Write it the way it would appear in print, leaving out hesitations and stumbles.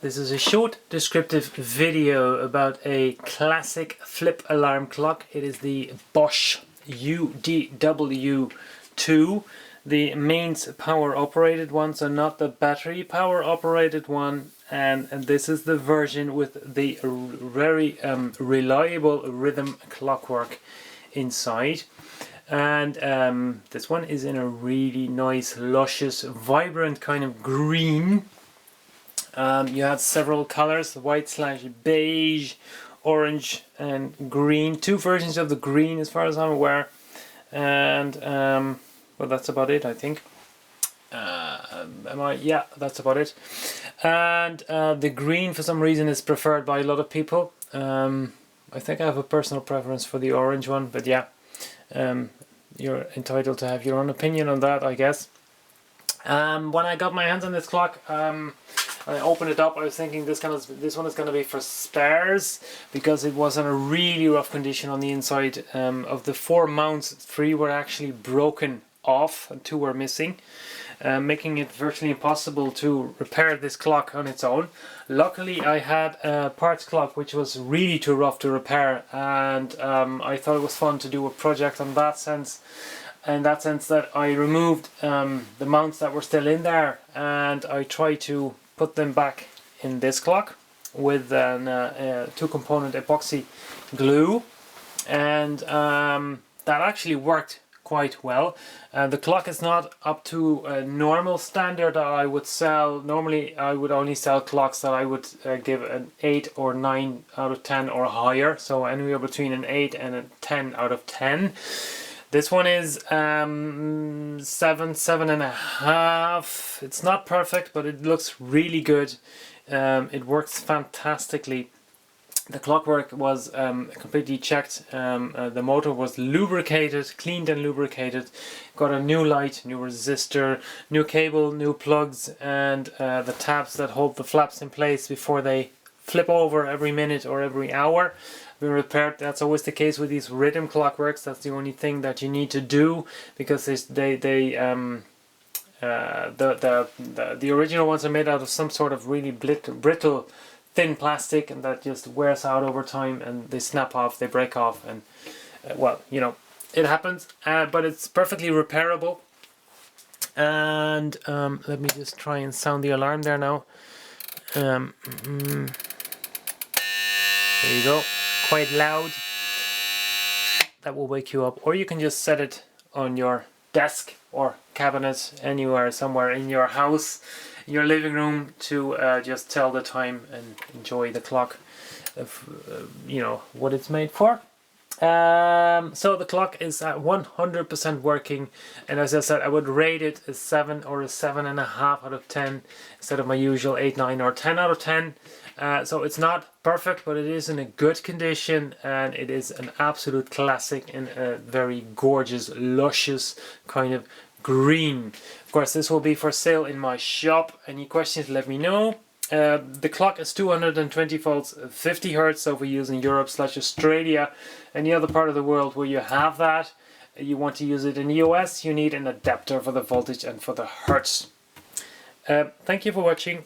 This is a short descriptive video about a classic flip alarm clock. It is the Bosch UDW2, the mains power operated one, so not the battery power operated one. And this is the version with the very reliable rhythm clockwork inside. And this one is in a really nice, luscious, vibrant kind of green. You have several colors, white/beige, orange and green. Two versions of the green as far as I'm aware. And well, that's about it, I think. Yeah, that's about it. And the green for some reason is preferred by a lot of people. I think I have a personal preference for the orange one, but yeah, you're entitled to have your own opinion on that, I guess. When I got my hands on this clock, I opened it up, I was thinking this one is going to be for spares, because it was in a really rough condition on the inside. Of the 4 mounts, 3 were actually broken off and 2 were missing, making it virtually impossible to repair this clock on its own. Luckily I had a parts clock which was really too rough to repair, and I thought it was fun to do a project on that sense. In that sense that I removed the mounts that were still in there, and I tried to put them back in this clock with an 2-component epoxy glue, and that actually worked quite well. The clock is not up to a normal standard that I would sell. Normally I would only sell clocks that I would give an 8 or 9 out of 10 or higher, so anywhere between an 8 and a 10 out of 10. This one is 7.5. It's not perfect, but it looks really good. It works fantastically. The clockwork was completely checked. The motor was lubricated, cleaned and lubricated. Got a new light, new resistor, new cable, new plugs, and the tabs that hold the flaps in place before they flip over every minute or every hour. Been repaired. That's always the case with these rhythm clockworks. That's the only thing that you need to do, because the original ones are made out of some sort of really brittle thin plastic, and that just wears out over time, and they snap off, they break off, and well, you know, it happens, but it's perfectly repairable. And let me just try and sound the alarm there now. There you go. Quite loud. That will wake you up, or you can just set it on your desk or cabinet anywhere, somewhere in your house, in your living room, to just tell the time and enjoy the clock of you know what it's made for. So the clock is at 100% working, and as I said, I would rate it a 7 or a 7.5 out of 10 instead of my usual 8, 9 or 10 out of 10. So it's not perfect, but it is in a good condition, and it is an absolute classic in a very gorgeous, luscious kind of green. Of course, this will be for sale in my shop. Any questions, let me know. The clock is 220 volts, 50 hertz, so if we're using Europe/Australia, any other part of the world where you have that, you want to use it in the US, you need an adapter for the voltage and for the hertz. Thank you for watching.